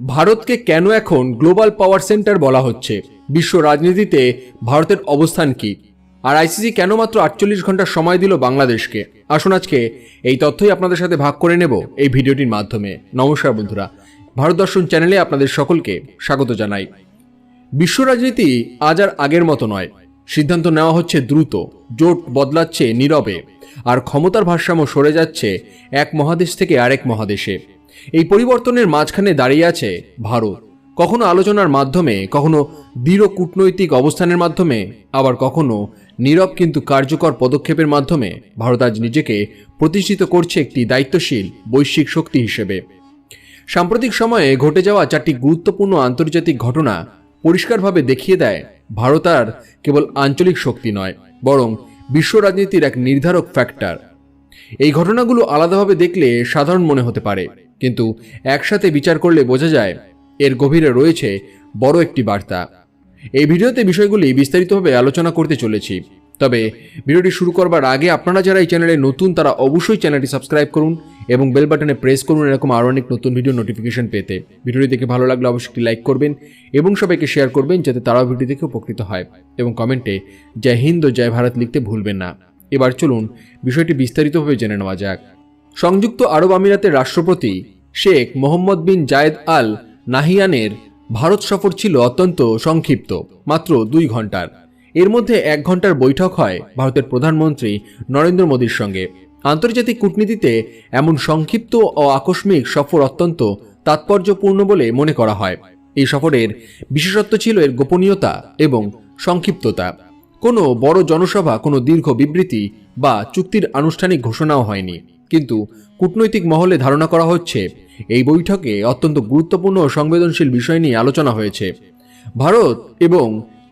ভারতকে কেন এখন গ্লোবাল পাওয়ার সেন্টার বলা হচ্ছে, বিশ্ব রাজনীতিতে ভারতের অবস্থান কি, আর আইসিসি কেন মাত্র 48 ঘন্টা সময় দিল বাংলাদেশকে? আসুন আজকে এই তথ্যই আপনাদের সাথে ভাগ করে নেব এই ভিডিওটির মাধ্যমে। নমস্কার বন্ধুরা, ভারত দর্শন চ্যানেলে আপনাদের সকলকে স্বাগত জানাই। বিশ্ব রাজনীতি আজ আর আগের মতো নয়। সিদ্ধান্ত নেওয়া হচ্ছে দ্রুত, জোট বদলাচ্ছে নীরবে, আর ক্ষমতার ভারসাম্য সরে যাচ্ছে এক মহাদেশ থেকে আরেক মহাদেশে। এই পরিবর্তনের মাঝখানে দাঁড়িয়ে আছে ভারত, কখনো আলোচনার মাধ্যমে, কখনো দৃঢ় কূটনৈতিক অবস্থানের মাধ্যমে, আবার কখনো নীরব কিন্তু কার্যকর পদক্ষেপের মাধ্যমে ভারত আজ নিজেকে প্রতিষ্ঠিত করছে একটি দায়িত্বশীল বৈশ্বিক শক্তি হিসেবে। সাম্প্রতিক সময়ে ঘটে যাওয়া 4টি গুরুত্বপূর্ণ আন্তর্জাতিক ঘটনা পরিষ্কারভাবে দেখিয়ে দেয় ভারত আর কেবল আঞ্চলিক শক্তি নয়, বরং বিশ্ব রাজনীতির এক নির্ধারক ফ্যাক্টর। এই ঘটনাগুলো আলাদাভাবে দেখলে সাধারণ মনে হতে পারে, কিন্তু একসাথে বিচার করলে বোঝা যায় এর গভীরে রয়েছে বড় একটি বার্তা। এই ভিডিওতে বিষয়গুলি বিস্তারিতভাবে আলোচনা করতে চলেছি। তবে ভিডিওটি শুরু করবার আগে আপনারা যারা এই চ্যানেলে নতুন তারা অবশ্যই চ্যানেলটি সাবস্ক্রাইব করুন এবং বেল বাটনে প্রেস করুন এরকম আরও অনেক নতুন ভিডিও নোটিফিকেশন পেতে। ভিডিওটি দেখে ভালো লাগলে অবশ্যই একটি লাইক করবেন এবং সবাইকে শেয়ার করবেন যাতে তারাও ভিডিও দেখে উপকৃত হয়, এবং কমেন্টে জয় হিন্দ ও জয় ভারত লিখতে ভুলবেন না। এবার চলুন বিষয়টি বিস্তারিতভাবে জেনে নেওয়া যাক। সংযুক্ত আরব আমিরাতের রাষ্ট্রপতি শেখ মোহাম্মদ বিন জায়েদ আল নাহিয়ানের ভারত সফর ছিল অত্যন্ত সংক্ষিপ্ত, মাত্র 2 ঘন্টার। এর মধ্যে 1 ঘন্টার বৈঠক হয় ভারতের প্রধানমন্ত্রী নরেন্দ্র মোদীর সঙ্গে। আন্তর্জাতিক কূটনীতিতে এমন সংক্ষিপ্ত ও আকস্মিক সফর অত্যন্ত তাৎপর্যপূর্ণ বলে মনে করা হয়। এই সফরের বিশেষত্ব ছিল এর গোপনীয়তা এবং সংক্ষিপ্ততা। কোনো বড় জনসভা, কোনো দীর্ঘ বিবৃতি বা চুক্তির আনুষ্ঠানিক ঘোষণাও হয়নি, কিন্তু কূটনৈতিক মহলে ধারণা করা হচ্ছে এই বৈঠকে অত্যন্ত গুরুত্বপূর্ণ ও সংবেদনশীল বিষয় নিয়ে আলোচনা হয়েছে। ভারত এবং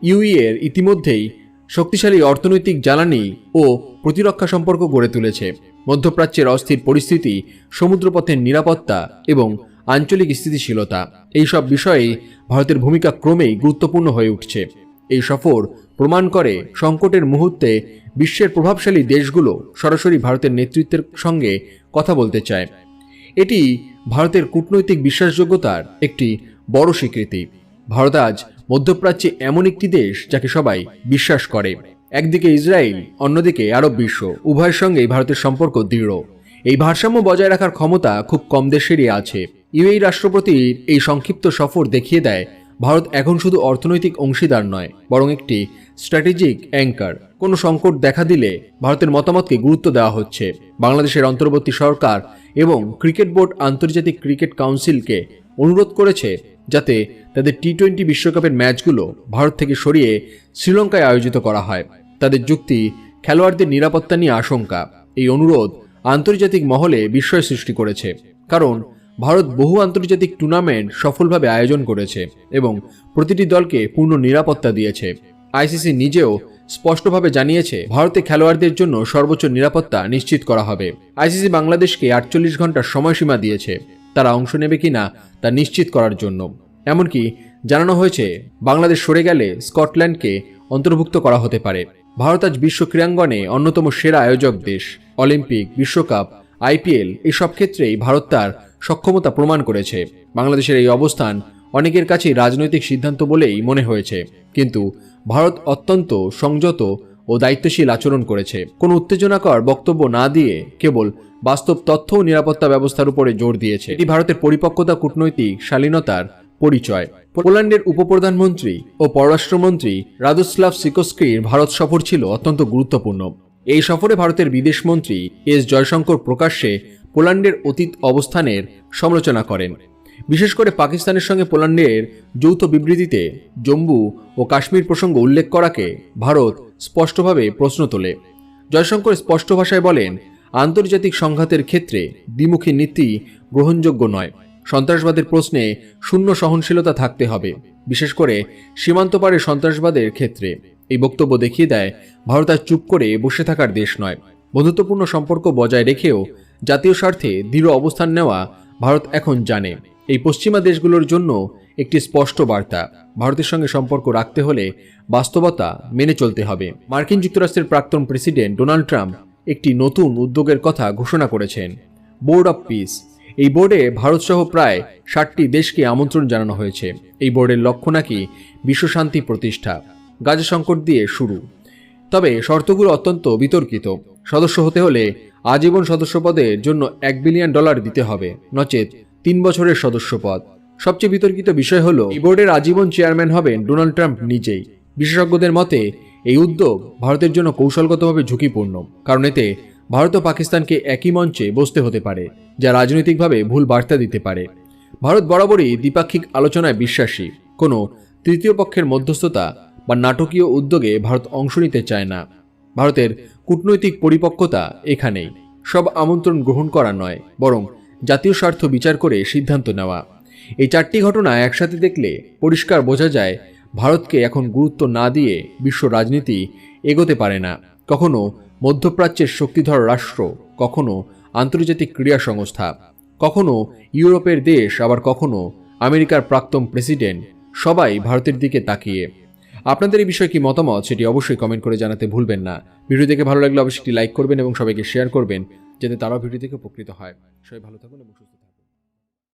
ইউএই এর ইতিমধ্যেই শক্তিশালী অর্থনৈতিক জ্বালানি ও প্রতিরক্ষা সম্পর্ক গড়ে তুলেছে। মধ্যপ্রাচ্যের অস্থির পরিস্থিতি, সমুদ্রপথের নিরাপত্তা এবং আঞ্চলিক স্থিতিশীলতা, এইসব বিষয়ে ভারতের ভূমিকা ক্রমেই গুরুত্বপূর্ণ হয়ে উঠছে। এই সফর প্রমাণ করে সংকটের মুহূর্তে বিশ্বের প্রভাবশালী দেশগুলো সরাসরি ভারতের নেতৃত্বের সঙ্গে কথা বলতে চায়। এটি ভারতের কূটনৈতিক বিশ্বাসযোগ্যতার একটি বড় স্বীকৃতি। ভারত আজ মধ্যপ্রাচ্যে এমন একটি দেশ যাকে সবাই বিশ্বাস করে। একদিকে ইসরায়েল, অন্যদিকে আরব বিশ্ব, উভয়ের সঙ্গেই ভারতের সম্পর্ক দৃঢ়। এই ভারসাম্য বজায় রাখার ক্ষমতা খুব কম দেশেরই আছে। ইউএই রাষ্ট্রপতির এই সংক্ষিপ্ত সফর দেখিয়ে দেয় ভারত এখন শুধু অর্থনৈতিক অংশীদার নয়, বরং একটি স্ট্র্যাটেজিক অ্যাঙ্কার। কোনো সংকট দেখা দিলে ভারতের মতামতকে গুরুত্ব দেওয়া হচ্ছে। বাংলাদেশের অন্তর্বর্তী সরকার এবং ক্রিকেট বোর্ড আন্তর্জাতিক ক্রিকেট কাউন্সিলকে অনুরোধ করেছে যাতে তাদের টি-20 বিশ্বকাপের ম্যাচগুলো ভারত থেকে সরিয়ে শ্রীলঙ্কায় আয়োজিত করা হয়। তাদের যুক্তি, খেলোয়াড়দের নিরাপত্তা নিয়ে আশঙ্কা। এই অনুরোধ আন্তর্জাতিক মহলে বিস্ময় সৃষ্টি করেছে, কারণ ভারত বহু আন্তর্জাতিক টুর্নামেন্ট সফলভাবে আয়োজন করেছে এবং প্রতিটি দলকে পূর্ণ নিরাপত্তা দিয়েছে। আইসিসি নিজেও স্পষ্টভাবে জানিয়েছে ভারতে খেলোয়াড়দের জন্য সর্বোচ্চ নিরাপত্তা নিশ্চিত করা হবে। আইসিসি বাংলাদেশকে 48 ঘন্টার সময়সীমা দিয়েছে তারা অংশ নেবে কিনা তা নিশ্চিত করার জন্য। এমনকি জানানো হয়েছে বাংলাদেশ সরে গেলে স্কটল্যান্ডকে অন্তর্ভুক্ত করা হতে পারে। ভারত আজ বিশ্ব ক্রীড়াঙ্গনে অন্যতম সেরা আয়োজক দেশ। অলিম্পিক, বিশ্বকাপ, আইপিএল এসব ক্ষেত্রেই ভারত তার সক্ষমতা প্রমাণ করেছে। বাংলাদেশের এই অবস্থান অনেকের কাছেই রাজনৈতিক সিদ্ধান্ত বলেই মনে হয়েছে, কিন্তু ভারত অত্যন্ত সংযত ও দায়িত্বশীল আচরণ করেছে। কোনো উত্তেজনাকর বক্তব্য না দিয়ে কেবল বাস্তব তথ্য ও নিরাপত্তা ব্যবস্থার উপরে জোর দিয়েছে। এটি ভারতের পরিপক্কতা, কূটনৈতিক শালীনতার পরিচয়। পোল্যান্ডের উপপ্রধানমন্ত্রী ও পররাষ্ট্রমন্ত্রী রাদোস্লাভ সিকোস্কির ভারত সফর ছিল অত্যন্ত গুরুত্বপূর্ণ। এই সফরে ভারতের বিদেশমন্ত্রী এস জয়শঙ্কর প্রকাশ্যে পোল্যান্ডের অতীত অবস্থানের সমালোচনা করেন। বিশেষ করে পাকিস্তানের সঙ্গে পোল্যান্ডের যৌথ বিবৃতিতে জম্মু ও কাশ্মীর প্রসঙ্গ উল্লেখ করাকে ভারত স্পষ্টভাবে প্রশ্ন তোলে। জয়শঙ্কর স্পষ্ট ভাষায় বলেন, আন্তর্জাতিক সংঘাতের ক্ষেত্রে দ্বিমুখী নীতি গ্রহণযোগ্য নয়। সন্ত্রাসবাদের প্রশ্নে শূন্য সহনশীলতা থাকতে হবে, বিশেষ করে সীমান্ত পারে সন্ত্রাসবাদের ক্ষেত্রে। এই বক্তব্য দেখিয়ে দেয় ভারত আর চুপ করে বসে থাকার দেশ নয়। বন্ধুত্বপূর্ণ সম্পর্ক বজায় রেখেও জাতীয় স্বার্থে দৃঢ় অবস্থান নেওয়া ভারত এখন জানে। এই পশ্চিমা দেশগুলোর জন্য একটি স্পষ্ট বার্তা, ভারতের সঙ্গে সম্পর্ক রাখতে হলে বাস্তবতা মেনে চলতে হবে। মার্কিন যুক্তরাষ্ট্রের প্রাক্তন প্রেসিডেন্ট ডোনাল্ড ট্রাম্প একটি নতুন উদ্যোগের কথা ঘোষণা করেছেন, বোর্ড অব পিস। এই বোর্ডে ভারতসহ প্রায় 60টি দেশকে আমন্ত্রণ জানানো হয়েছে। এই বোর্ডের লক্ষ্য নাকি বিশ্বশান্তি প্রতিষ্ঠা। গাজা সংকট দিয়ে শুরু। তবে শর্তগুলো অত্যন্ত বিতর্কিত। সদস্য হতে হলে আজীবন সদস্যপদের জন্য $1 বিলিয়ন দিতে হবে, নচেত 3 বছরের সদস্যপদ। সবচেয়ে বিতর্কিত বিষয় হলো এই বোর্ডের আজীবন চেয়ারম্যান হবেন ডোনাল্ড ট্রাম্প নিজেই। বিশেষজ্ঞদের মতে এই উদ্যোগ ভারতের জন্য কৌশলগতভাবে ঝুঁকিপূর্ণ, কারণ এতে ভারত ও পাকিস্তানকে একই মঞ্চে বসতে হতে পারে, যা রাজনৈতিকভাবে ভুল বার্তা দিতে পারে। ভারত বরাবরই দ্বিপাক্ষিক আলোচনায় বিশ্বাসী। কোনো তৃতীয় পক্ষের মধ্যস্থতা বা নাটকীয় উদ্যোগে ভারত অংশ নিতে চায় না। ভারতের কূটনৈতিক পরিপক্কতা এখানেই, সব আমন্ত্রণ গ্রহণ করা নয়, বরং জাতীয় স্বার্থ বিচার করে সিদ্ধান্ত নেওয়া। এই 4টি ঘটনা একসাথে দেখলে পরিষ্কার বোঝা যায় ভারতকে এখন গুরুত্ব না দিয়ে বিশ্ব রাজনীতি এগোতে পারে না। কখনো মধ্যপ্রাচ্যের শক্তিধর রাষ্ট্র, কখনো আন্তর্জাতিক ক্রীড়া সংস্থা, কখনো ইউরোপের দেশ, আবার কখনো আমেরিকার প্রাক্তন প্রেসিডেন্ট, সবাই ভারতের দিকে তাকিয়ে। আপনাদের এই বিষয়ে কি মতামত সেটি অবশ্যই কমেন্ট করে জানাতে ভুলবেন না। ভিডিও দেখে ভালো লাগলে অবশ্যই একটি লাইক করবেন এবং সবাইকে শেয়ার করবেন, যাতে তারাও ভিডিও দেখে উপকৃত হয়। সবাই ভালো থাকুন এবং সুস্থ থাকুন।